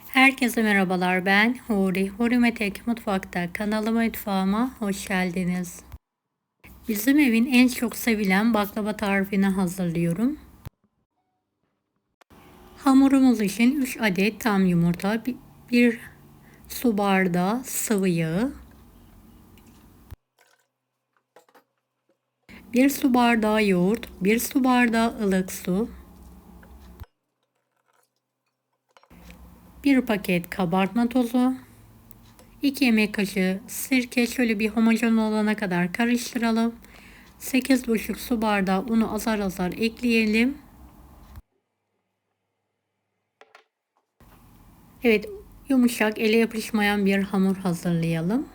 Herkese merhabalar, ben Huri. Hurimetek Mutfak'ta kanalıma, mutfağıma hoş geldiniz. Bizim evin en çok sevilen baklava tarifini hazırlıyorum. Hamurumuz için 3 adet tam yumurta, 1 su bardağı sıvı yağ, 1 su bardağı yoğurt, 1 su bardağı ılık su, 1 paket kabartma tozu, 2 yemek kaşığı sirke. Şöyle bir homojen olana kadar karıştıralım. 8,5 su bardağı unu azar azar ekleyelim. Evet, yumuşak, ele yapışmayan bir hamur hazırlayalım.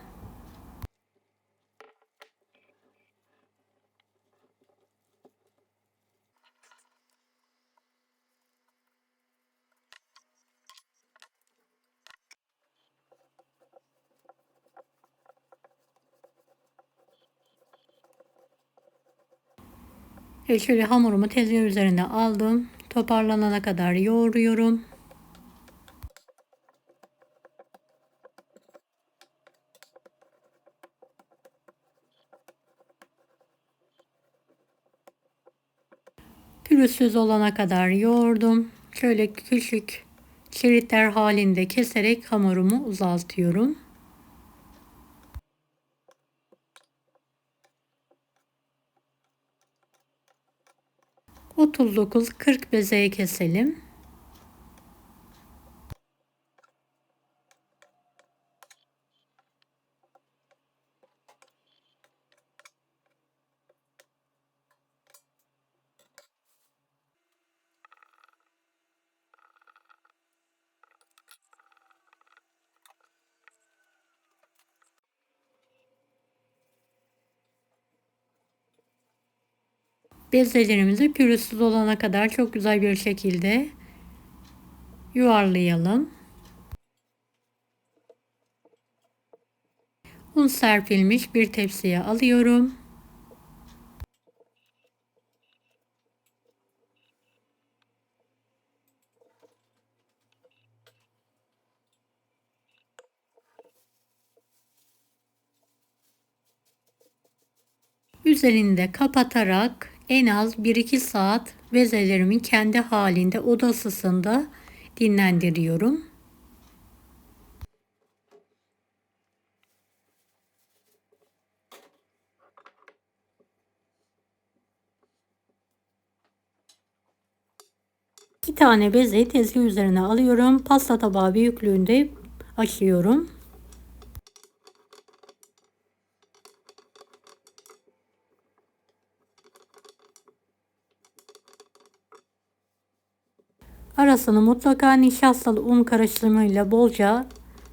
Evet, şöyle hamurumu tezgah üzerine aldım. Toparlanana kadar yoğuruyorum. Pürüzsüz olana kadar yoğurdum. Şöyle küçük şeritler halinde keserek hamurumu uzaltıyorum. 39-40 bezeye keselim. Bezelerimizi pürüzsüz olana kadar çok güzel bir şekilde yuvarlayalım. Un serpilmiş bir tepsiye alıyorum. Üzerini de kapatarak en az 1-2 saat bezelerimin kendi halinde oda ısısında dinlendiriyorum. İki tane bezeyi tezgah üzerine alıyorum. Pasta tabağı büyüklüğünde açıyorum. Arasını mutlaka nişastalı un karışımıyla bolca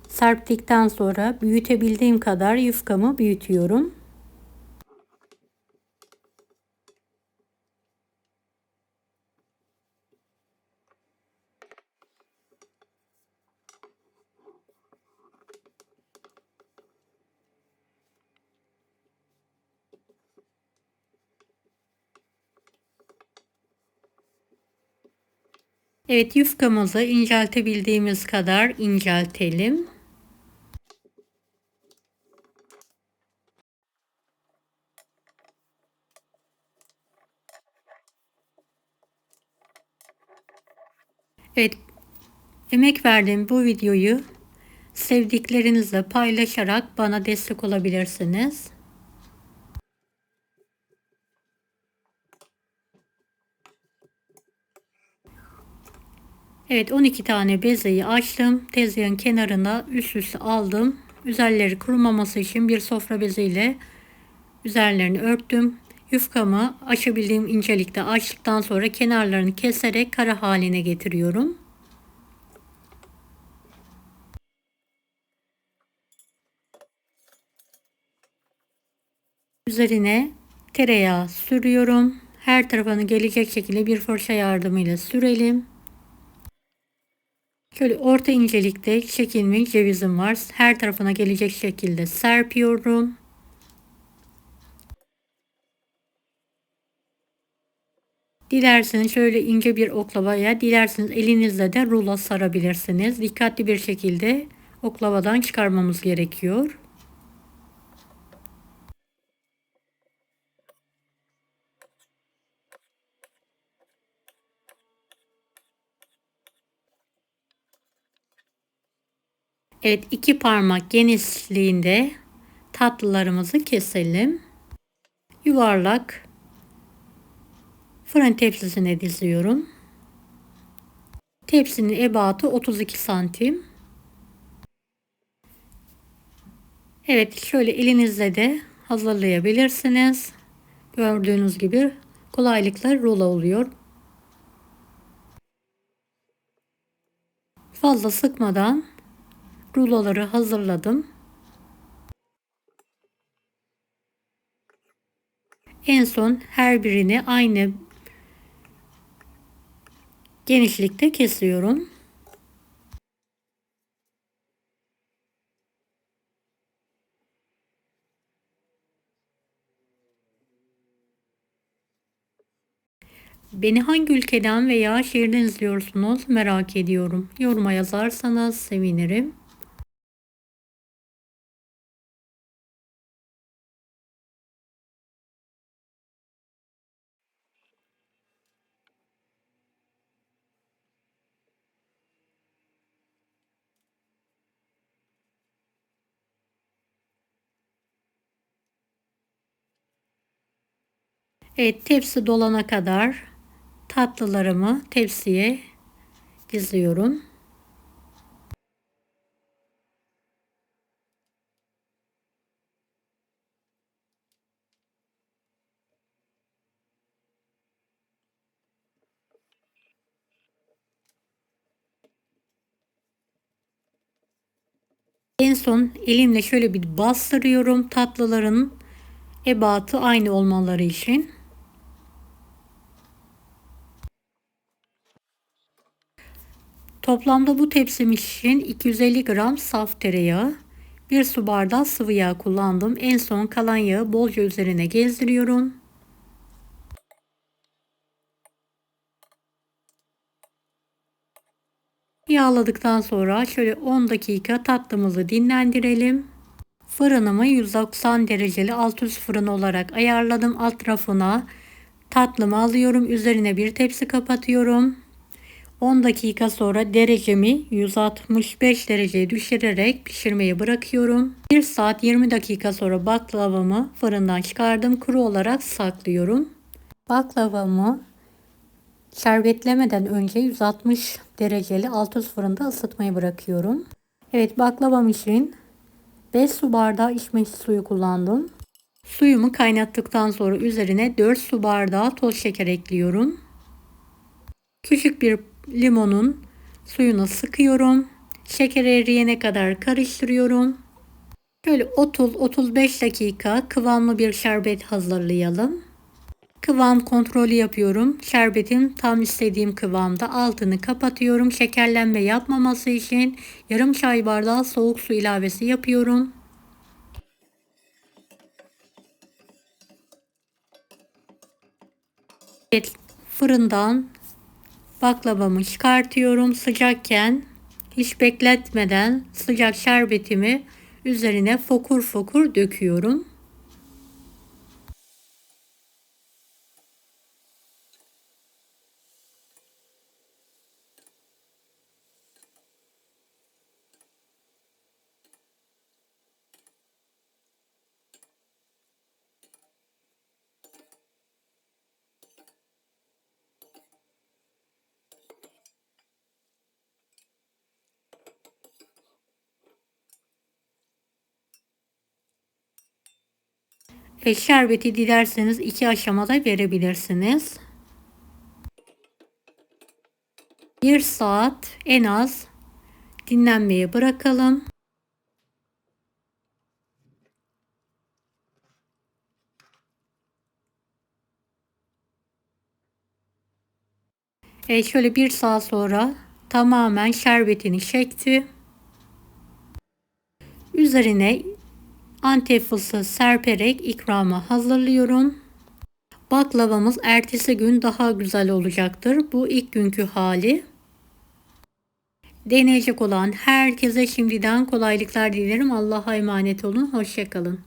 serptikten sonra büyütebildiğim kadar yufkamı büyütüyorum. Evet, yufkamızı inceltebildiğimiz kadar inceltelim. Evet, emek verdiğim bu videoyu sevdiklerinizle paylaşarak bana destek olabilirsiniz. Evet, 12 tane bezeyi açtım. Tezgahın kenarına üst üste aldım. Üzerleri kurumaması için bir sofra beziyle üzerlerini örttüm. Yufkamı açabildiğim incelikte açtıktan sonra kenarlarını keserek kare haline getiriyorum. Üzerine tereyağı sürüyorum. Her tarafını gelecek şekilde bir fırça yardımıyla sürelim. Şöyle orta incelikte çekilmiş cevizim var. Her tarafına gelecek şekilde serpiyorum. Dilerseniz şöyle ince bir oklavaya, dilerseniz elinizle de rulo sarabilirsiniz. Dikkatli bir şekilde oklavadan çıkarmamız gerekiyor. Evet, 2 parmak genişliğinde tatlılarımızı keselim. Yuvarlak fırın tepsisine diziyorum. Tepsinin ebatı 32 santim. Evet, şöyle elinizle de hazırlayabilirsiniz. Gördüğünüz gibi kolaylıkla rulo oluyor. Fazla sıkmadan ruloları hazırladım. En son her birini aynı genişlikte kesiyorum. Beni hangi ülkeden veya şehirden izliyorsunuz merak ediyorum. Yoruma yazarsanız sevinirim. Evet, tepsi dolana kadar tatlılarımı tepsiye diziyorum. En son elimle şöyle bir bastırıyorum tatlıların ebatı aynı olmaları için. Toplamda bu tepsim için 250 gram saf tereyağı, 1 su bardağı sıvı yağ kullandım. En son kalan yağı bolca üzerine gezdiriyorum. Yağladıktan sonra şöyle 10 dakika tatlımızı dinlendirelim. Fırınımı 190 dereceli alt üst fırın olarak ayarladım. Alt tarafına tatlımı alıyorum. Üzerine bir tepsi kapatıyorum. 10 dakika sonra derecemi 165 dereceye düşürerek pişirmeyi bırakıyorum. 1 saat 20 dakika sonra baklavamı fırından çıkardım. Kuru olarak saklıyorum. Baklavamı şerbetlemeden önce 160 dereceli alt üst fırında ısıtmayı bırakıyorum. Evet, baklavam için 5 su bardağı içme suyu kullandım. Suyumu kaynattıktan sonra üzerine 4 su bardağı toz şeker ekliyorum. Küçük bir limonun suyunu sıkıyorum. Şeker eriyene kadar karıştırıyorum. Şöyle 30-35 dakika kıvamlı bir şerbet hazırlayalım. Kıvam kontrolü yapıyorum. Şerbetim tam istediğim kıvamda. Altını kapatıyorum. Şekerlenme yapmaması için yarım çay bardağı soğuk su ilavesi yapıyorum. Evet, fırından baklavamı çıkartıyorum. Sıcakken hiç bekletmeden sıcak şerbetimi üzerine fokur fokur döküyorum. Şerbeti dilerseniz 2 aşamada verebilirsiniz. 1 saat en az dinlenmeye bırakalım. Şöyle 1 saat sonra tamamen şerbetini çekti. Üzerine Antep fıstığı serperek ikramı hazırlıyorum. Baklavamız ertesi gün daha güzel olacaktır. Bu ilk günkü hali. Deneyecek olan herkese şimdiden kolaylıklar dilerim. Allah'a emanet olun. Hoşça kalın.